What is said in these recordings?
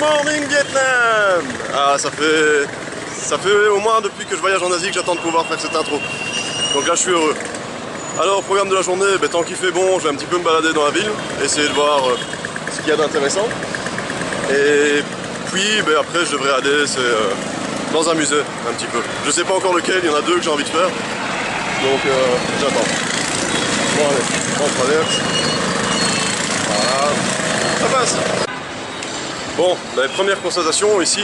morning Vietnam! Ah, ça fait au moins depuis que je voyage en Asie que j'attends de pouvoir faire cette intro. Donc là je suis heureux. Alors, programme de la journée, tant qu'il fait bon, je vais un petit peu me balader dans la ville, essayer de voir ce qu'il y a d'intéressant. Et puis après je devrais aller dans un musée un petit peu. Je sais pas encore lequel, il y en a deux que j'ai envie de faire. Donc j'attends. Bon allez, on traverse. Voilà, ça passe. Bon, les premières constatations ici,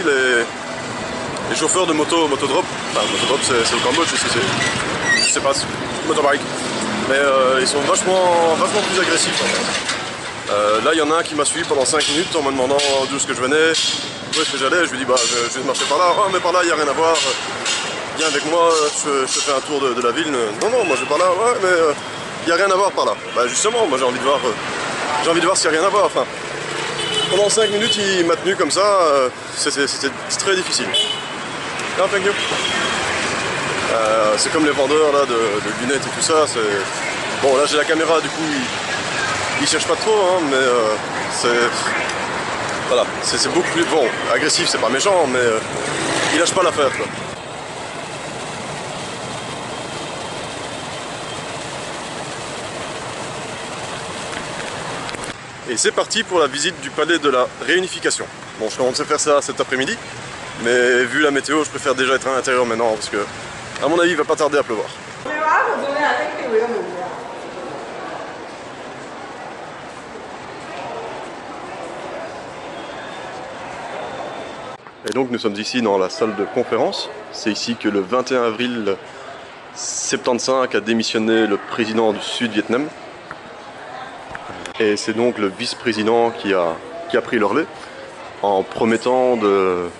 les chauffeurs de motodrop, enfin motodrop c'est le Cambodge ici, je sais pas, motorbike, mais ils sont vachement plus agressifs en fait. Là il y en a un qui m'a suivi pendant 5 minutes en me demandant d'où est-ce que je venais, où est-ce que j'allais. Je lui dis bah je vais marcher par là. Oh mais par là il n'y a rien à voir, viens avec moi, je te fais un tour de la ville. Non moi je vais par là, ouais mais il n'y a rien à voir par là. Bah justement moi j'ai envie de voir s'il n'y a rien à voir. Enfin, pendant 5 minutes il m'a tenu comme ça, c'était très difficile. Non, thank you. C'est comme les vendeurs là, de lunettes et tout ça. Bon là j'ai la caméra, du coup ils cherchent pas trop, hein, mais voilà, c'est beaucoup plus bon, agressif, c'est pas méchant, mais ils lâchent pas l'affaire quoi. Et c'est parti pour la visite du palais de la réunification. Bon, je commence à faire ça cet après-midi, mais vu la météo, je préfère déjà être à l'intérieur maintenant parce que, à mon avis, il va pas tarder à pleuvoir. Et donc nous sommes ici dans la salle de conférence. C'est ici que le 21 avril 75 a démissionné le président du Sud-Vietnam. Et c'est donc le vice-président qui a pris le relais en promettant de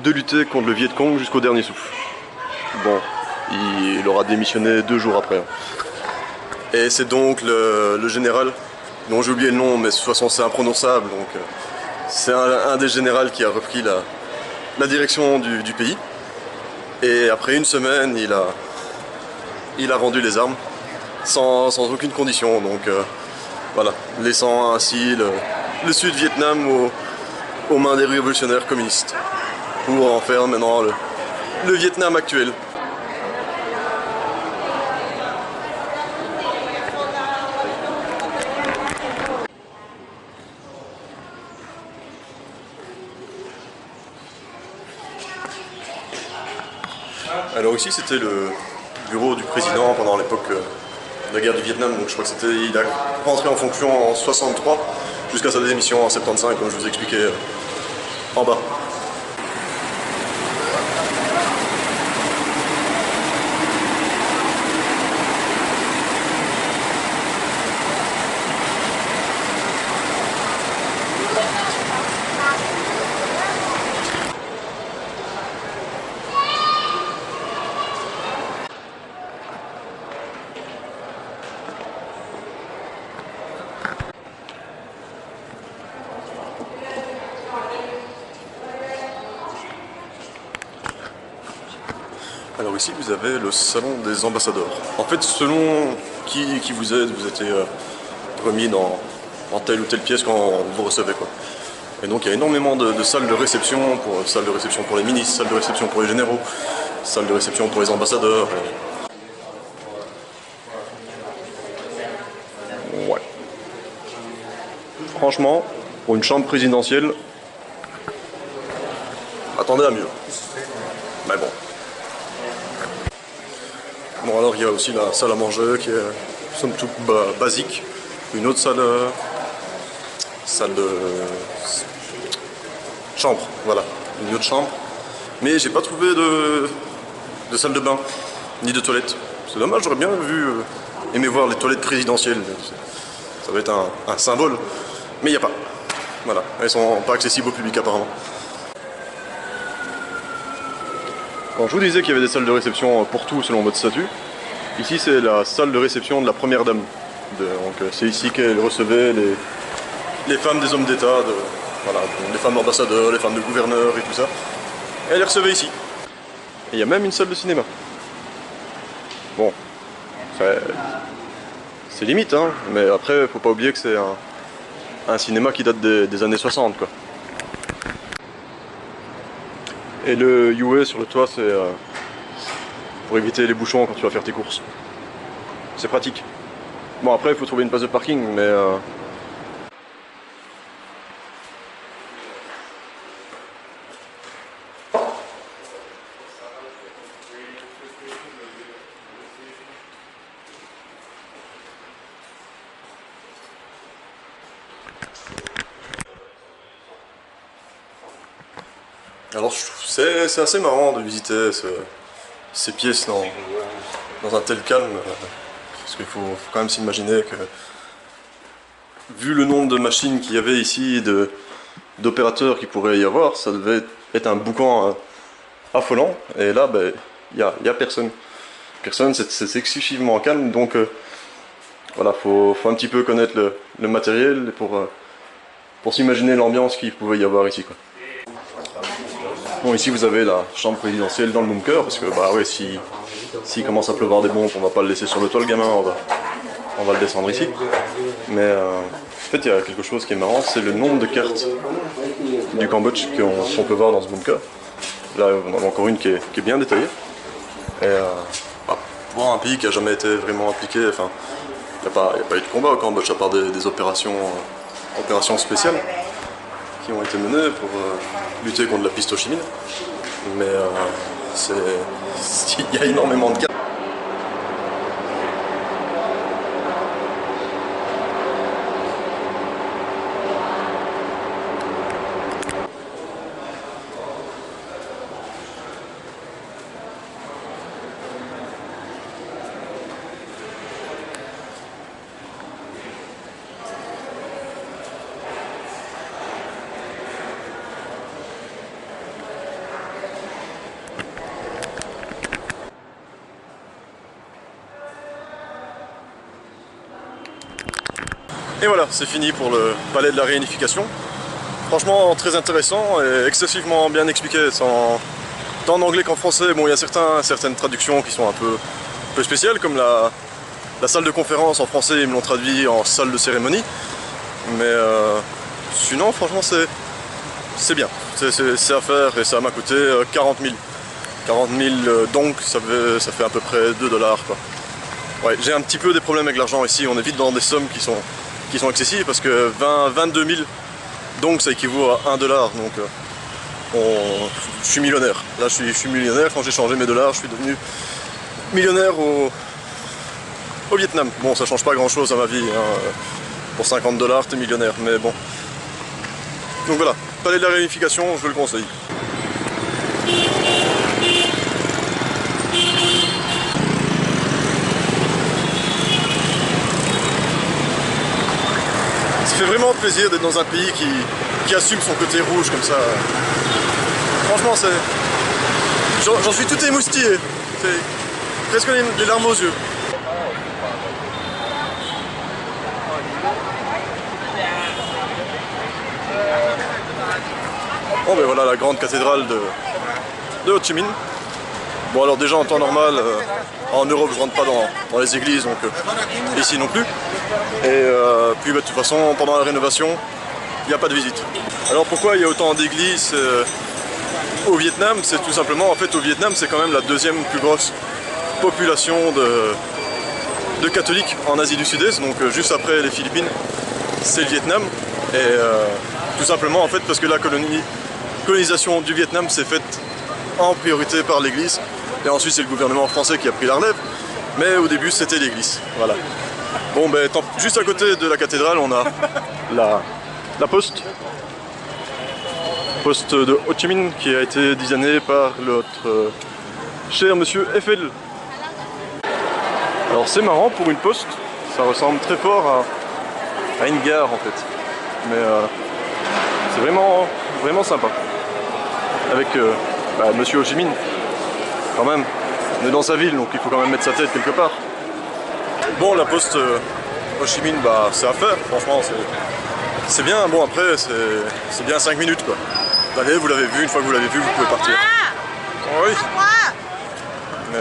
lutter contre le Viet Cong jusqu'au dernier souffle. Bon, il aura démissionné 2 jours après. Et c'est donc le général, dont j'ai oublié le nom, mais de toute façon c'est imprononçable, donc c'est un des généraux qui a repris la direction du pays. Et après une semaine, il a rendu les armes. Sans aucune condition, donc voilà, laissant ainsi le Sud-Vietnam aux mains des révolutionnaires communistes, pour en faire maintenant le Vietnam actuel. Alors ici c'était le bureau du président pendant l'époque de la guerre du Vietnam, donc je crois que il a rentré en fonction en 63 jusqu'à sa démission en 75, comme je vous expliquais en bas. Alors ici vous avez le salon des ambassadeurs. En fait selon qui vous êtes, vous êtes remis dans telle ou telle pièce quand vous recevez quoi. Et donc il y a énormément de salles de réception, salles de réception pour les ministres, salles de réception pour les généraux, salles de réception pour les ambassadeurs. Ouais. Franchement, pour une chambre présidentielle, attendez à mieux. Mais bon. Bon alors il y a aussi la salle à manger qui est somme toute basique. Une autre salle de chambre, voilà, une autre chambre. Mais j'ai pas trouvé de salle de bain, ni de toilette. C'est dommage, j'aurais bien aimé voir les toilettes présidentielles. Ça va être un symbole, mais il n'y a pas. Voilà, elles sont pas accessibles au public apparemment. Quand je vous disais qu'il y avait des salles de réception pour tout selon votre statut, ici c'est la salle de réception de la première dame. Donc c'est ici qu'elle recevait les femmes des hommes d'État, voilà, les femmes ambassadeurs, les femmes de gouverneurs et tout ça. Elle les recevait ici. Et il y a même une salle de cinéma. Bon, c'est limite, hein, mais après faut pas oublier que c'est un cinéma qui date des années 60 quoi. Et le UA sur le toit, c'est pour éviter les bouchons quand tu vas faire tes courses. C'est pratique. Bon, après il faut trouver une place de parking, mais alors c'est assez marrant de visiter ces pièces dans un tel calme, parce qu'il faut quand même s'imaginer que, vu le nombre de machines qu'il y avait ici, d'opérateurs qu'il pourrait y avoir, ça devait être un boucan affolant, et là, ben, y a personne. Personne, c'est excessivement calme, donc voilà, faut un petit peu connaître le matériel pour s'imaginer l'ambiance qu'il pouvait y avoir ici, quoi. Bon, ici vous avez la chambre présidentielle dans le bunker, parce que bah ouais, s'il commence à pleuvoir des bombes, on va pas le laisser sur le toit le gamin, on va le descendre ici. Mais en fait il y a quelque chose qui est marrant, c'est le nombre de cartes du Cambodge qu'on peut voir dans ce bunker. Là on en a encore une qui est bien détaillée. Et bah, pour un pays qui a jamais été vraiment impliqué, enfin il n'y a pas eu de combat au Cambodge à part des opérations spéciales qui ont été menées pour lutter contre la piste Ho Chi Minh. Mais il y a énormément de cas. Et voilà, c'est fini pour le palais de la réunification. Franchement, très intéressant et excessivement bien expliqué, tant en anglais qu'en français. Bon, il y a certaines traductions qui sont un peu spéciales, comme la salle de conférence en français, ils me l'ont traduit en salle de cérémonie. Mais sinon, franchement, c'est bien. C'est à faire et ça m'a coûté 40 000. 40 000 donc, ça fait à peu près 2 $, quoi. Ouais, j'ai un petit peu des problèmes avec l'argent ici, on est vite dans des sommes qui sont excessives parce que 22 000, donc ça équivaut à 1 $, donc je suis millionnaire. Là je suis millionnaire, quand j'ai changé mes dollars, je suis devenu millionnaire au Vietnam. Bon, ça change pas grand chose à ma vie, hein. Pour 50 $, t'es millionnaire, mais bon. Donc voilà, palais de la réunification, je le conseille. Ça fait vraiment plaisir d'être dans un pays qui assume son côté rouge comme ça. Franchement, j'en suis tout émoustillé. C'est presque les larmes aux yeux. Bon ben voilà la grande cathédrale de Ho Chi Minh. Bon alors déjà en temps normal, en Europe je rentre pas dans les églises, donc ici non plus. Et puis bah, de toute façon pendant la rénovation, il n'y a pas de visite. Alors pourquoi il y a autant d'églises au Vietnam? C'est tout simplement, en fait au Vietnam c'est quand même la deuxième plus grosse population de catholiques en Asie du Sud-Est, donc juste après les Philippines, c'est le Vietnam. Et tout simplement en fait parce que la colonisation du Vietnam s'est faite en priorité par l'église. Et ensuite c'est le gouvernement français qui a pris la relève, mais au début c'était l'église, voilà. Bon ben juste à côté de la cathédrale on a la poste de Ho Chi Minh qui a été designée par notre cher monsieur Eiffel. Alors c'est marrant pour une poste, ça ressemble très fort à une gare en fait, mais c'est vraiment sympa avec monsieur Ho Chi Minh. Quand même, on est dans sa ville, donc il faut quand même mettre sa tête quelque part. Bon, la poste Ho Chi Minh, bah, c'est à faire, franchement, c'est bien. Bon, après, c'est bien 5 minutes, quoi. Allez, vous l'avez vu, une fois que vous l'avez vu, vous pouvez partir. Oui. Mais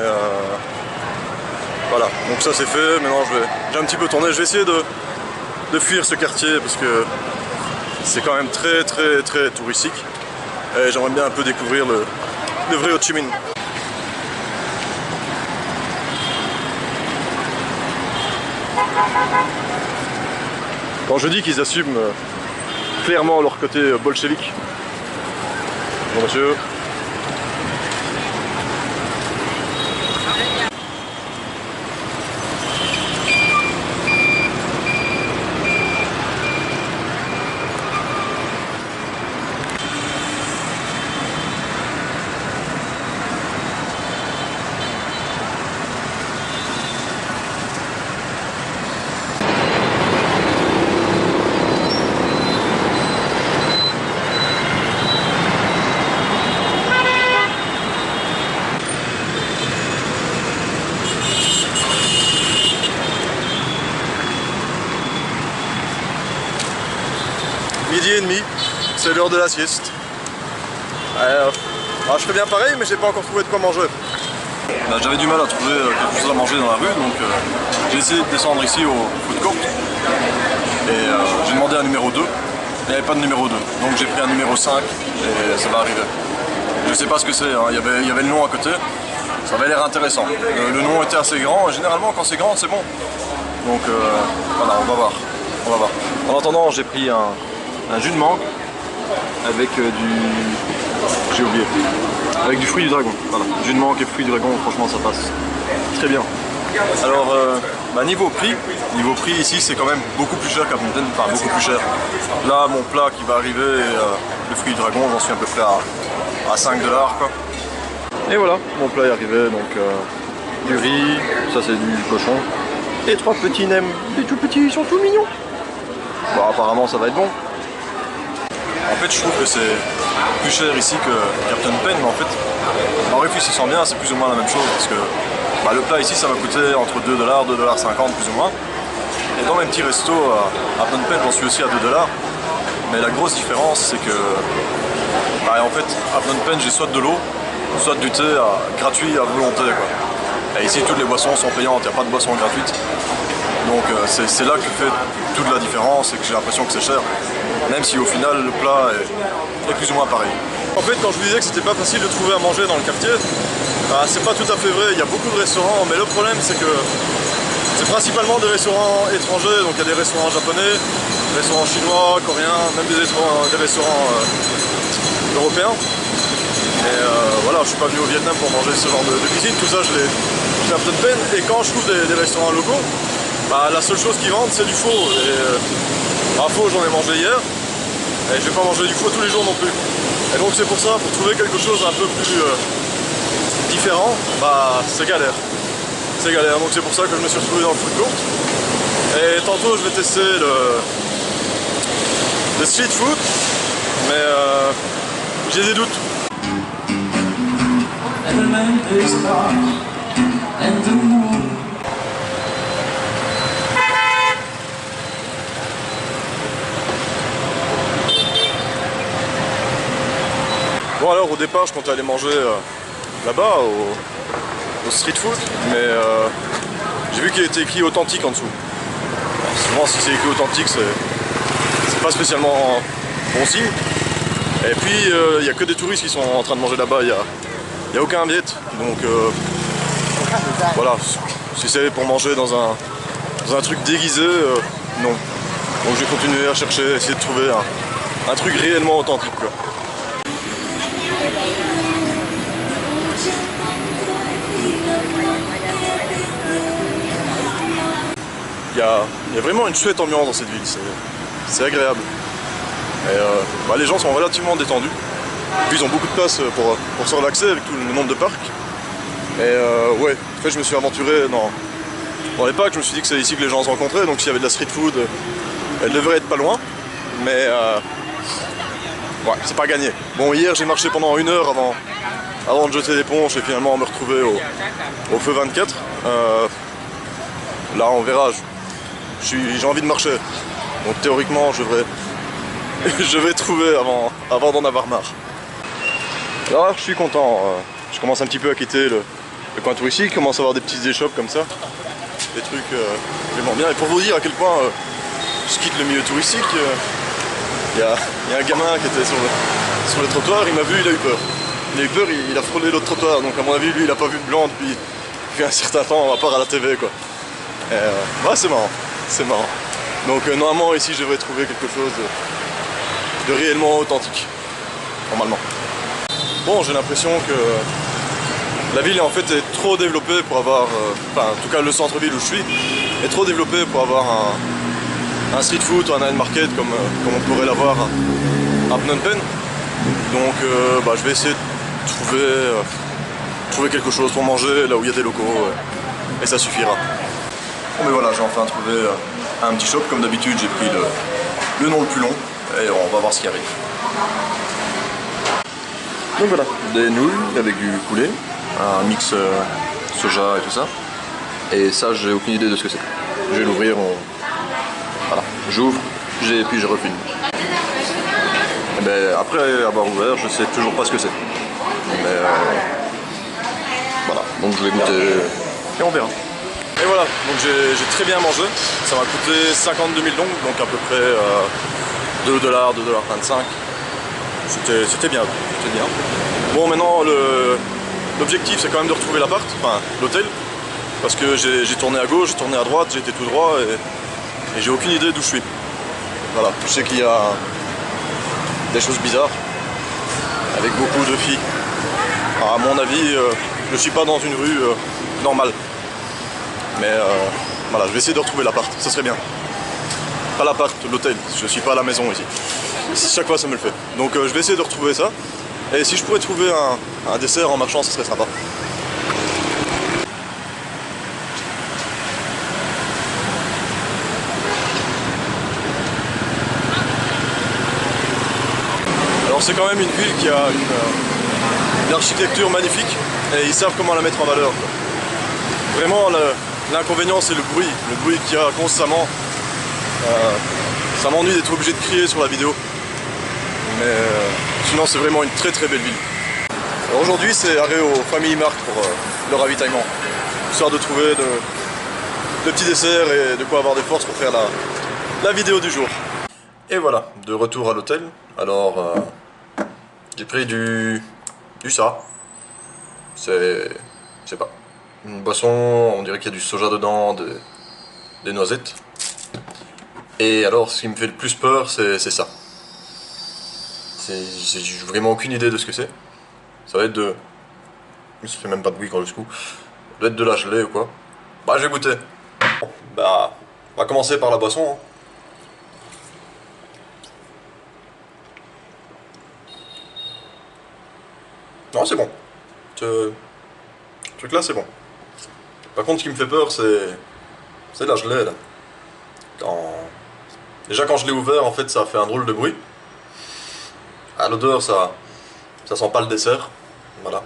voilà, donc ça c'est fait. Maintenant, j'ai un petit peu tourné. Je vais essayer de fuir ce quartier parce que c'est quand même très touristique. Et j'aimerais bien un peu découvrir le vrai Ho Chi Minh. Quand je dis qu'ils assument clairement leur côté bolchevique. Bonjour monsieur. Midi et demi, c'est l'heure de la sieste. Je fais bien pareil, mais j'ai pas encore trouvé de quoi manger. J'avais du mal à trouver quelque chose à manger dans la rue, donc j'ai essayé de descendre ici au food court. Et j'ai demandé un numéro 2, il n'y avait pas de numéro 2, donc j'ai pris un numéro 5 et ça va arriver. Je sais pas ce que c'est, hein. Il y avait le nom à côté, ça avait l'air intéressant. Le nom était assez grand, et généralement quand c'est grand c'est bon. Donc voilà, on va voir. En attendant, j'ai pris un jus de mangue avec j'ai oublié. Avec du fruit du dragon. Voilà. Jus de mangue et fruit du dragon, franchement ça passe très bien. Alors niveau prix ici c'est quand même beaucoup plus cher qu'à Phnom Penh, enfin beaucoup plus cher. Là mon plat qui va arriver, le fruit du dragon, j'en suis à peu près à 5 $ quoi. Et voilà, mon plat est arrivé, donc du riz, ça c'est du cochon. Et 3 petits nems, des tout petits, ils sont tout mignons. Bon apparemment ça va être bon. En fait je trouve que c'est plus cher ici qu'à Phnom Penh, mais en fait en réfléchissant bien c'est plus ou moins la même chose parce que le plat ici ça va coûter entre 2 $, 2,50 $ plus ou moins. Et dans mes petits restos à Phnom Penh j'en suis aussi à 2 $. Mais la grosse différence c'est que en fait à Phnom Penh j'ai soit de l'eau, soit du thé gratuit à volonté quoi. Et ici toutes les boissons sont payantes, il n'y a pas de boissons gratuites. Donc c'est là que fait toute la différence et que j'ai l'impression que c'est cher. Même si au final le plat est plus ou moins pareil. En fait quand je vous disais que c'était pas facile de trouver à manger dans le quartier, c'est pas tout à fait vrai, il y a beaucoup de restaurants, mais le problème c'est que c'est principalement des restaurants étrangers, donc il y a des restaurants japonais, des restaurants chinois, coréens, même des restaurants européens. Et voilà, je suis pas venu au Vietnam pour manger ce genre de cuisine, tout ça je l'ai à Phnom Penh. Et quand je trouve des restaurants locaux, la seule chose qu'ils vendent c'est du pho. Et pho j'en ai mangé hier, et je vais pas manger du pho tous les jours non plus. Et donc c'est pour ça, pour trouver quelque chose un peu plus différent, c'est galère. C'est galère, donc c'est pour ça que je me suis retrouvé dans le food court. Et tantôt je vais tester le street food, mais j'ai des doutes. Bon alors au départ je comptais aller manger là-bas au street food, mais j'ai vu qu'il était écrit authentique en dessous. Alors, souvent si c'est écrit authentique c'est pas spécialement bon signe. Et puis il n'y a que des touristes qui sont en train de manger là-bas, il n'y a aucun Viet, donc voilà, si c'est pour manger dans un truc déguisé, non. Donc je vais continuer à chercher, essayer de trouver un truc réellement authentique quoi. Il y a vraiment une chouette ambiance dans cette ville, c'est agréable. Et les gens sont relativement détendus. Puis ils ont beaucoup de place pour se relaxer avec tout le nombre de parcs. Et ouais, en fait je me suis aventuré dans les parcs, je me suis dit que c'est ici que les gens se rencontraient, donc s'il y avait de la street food, elle devrait être pas loin. Mais ouais, c'est pas gagné. Bon, hier j'ai marché pendant 1 heure avant de jeter l'éponge et finalement me retrouver au feu 24. Là on verra, j'ai envie de marcher. Donc théoriquement je vais trouver avant d'en avoir marre. Alors je suis content, je commence un petit peu à quitter le coin touristique, je commence à avoir des petites échoppes comme ça. Des trucs vraiment bien. Et pour vous dire à quel point je quitte le milieu touristique, il y a un gamin qui était sur le trottoir, il m'a vu, il a eu peur. a eu peur, il a frôlé l'autre trottoir, donc à mon avis lui il a pas vu de blanc depuis un certain temps, à part à la TV quoi. Ouais, c'est marrant, c'est marrant. Donc normalement ici je devrais trouver quelque chose de réellement authentique, normalement. Bon, j'ai l'impression que la ville en fait est trop développée pour avoir, enfin en tout cas le centre-ville où je suis, est trop développé pour avoir un street food ou un night market comme on pourrait l'avoir à Phnom Penh. Donc je vais essayer de trouver quelque chose pour manger là où il y a des locaux et ça suffira. Bon mais voilà, j'ai enfin trouvé un petit shop, comme d'habitude j'ai pris le nom le plus long et on va voir ce qui arrive. Donc voilà, des nouilles avec du poulet, un mix soja et tout ça. Et ça j'ai aucune idée de ce que c'est. Je vais l'ouvrir, voilà, j'ouvre, puis je refilme. Et ben, après avoir ouvert, je sais toujours pas ce que c'est. Mais voilà, donc je vais goûter et on verra. Et voilà, donc j'ai très bien mangé, ça m'a coûté 52 000 dong, donc à peu près 2 $, 2,25 $. C'était bien, c'était bien. Bon maintenant l'objectif c'est quand même de retrouver l'appart, enfin l'hôtel, parce que j'ai tourné à gauche, j'ai tourné à droite, j'ai été tout droit et j'ai aucune idée d'où je suis. Voilà, je sais qu'il y a des choses bizarres, avec beaucoup de filles. Alors, à mon avis, je suis pas dans une rue normale. Mais voilà, je vais essayer de retrouver l'appart, ça serait bien. Pas l'appart, l'hôtel, je suis pas à la maison ici. Chaque fois ça me le fait. Donc je vais essayer de retrouver ça. Et si je pourrais trouver un dessert en marchant, ce serait sympa. Alors c'est quand même une ville qui a une architecture magnifique et ils savent comment la mettre en valeur, quoi. Vraiment l'inconvénient c'est le bruit qu'il y a constamment. Ça m'ennuie d'être obligé de crier sur la vidéo. Mais sinon c'est vraiment une très très belle ville. Aujourd'hui c'est arrêt au Family Mart pour le ravitaillement. Histoire de trouver de petits desserts et de quoi avoir des forces pour faire la vidéo du jour. Et voilà, de retour à l'hôtel. Alors j'ai pris du ça. C'est pas une boisson, on dirait qu'il y a du soja dedans, des noisettes. Et alors ce qui me fait le plus peur c'est ça. J'ai vraiment aucune idée de ce que c'est. Ça va être de... Ça fait même pas de bruit quand je secoue. Ça doit être de la gelée ou quoi. Bah je vais goûter. Bon, bah on va commencer par la boisson. Hein. Non c'est bon. Ce truc là c'est bon. Par contre ce qui me fait peur c'est la gelée là. Déjà quand je l'ai ouvert en fait ça a fait un drôle de bruit. À l'odeur ça sent pas le dessert. Voilà.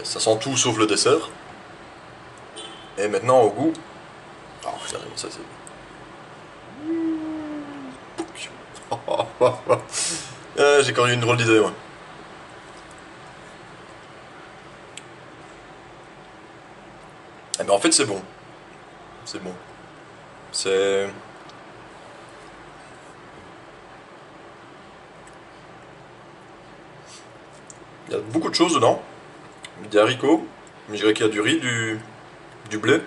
Ça sent tout sauf le dessert. Et maintenant au goût. Oh putain ça c'est. J'ai quand même eu une drôle d'idée moi. Eh ben en fait c'est bon. C'est bon. C'est... Il y a beaucoup de choses dedans. Des haricots, mais je dirais qu'il y a du riz, du blé.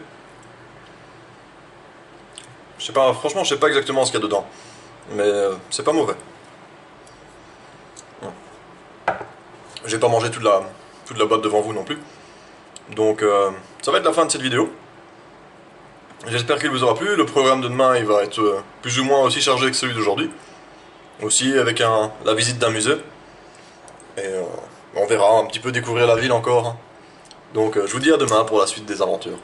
Je sais pas, franchement je sais pas exactement ce qu'il y a dedans. Mais c'est pas mauvais. Je vais pas manger toute la boîte devant vous non plus. Donc ça va être la fin de cette vidéo. J'espère qu'il vous aura plu. Le programme de demain il va être plus ou moins aussi chargé que celui d'aujourd'hui. Aussi avec la visite d'un musée. Et on verra un petit peu découvrir la ville encore. Donc je vous dis à demain pour la suite des aventures.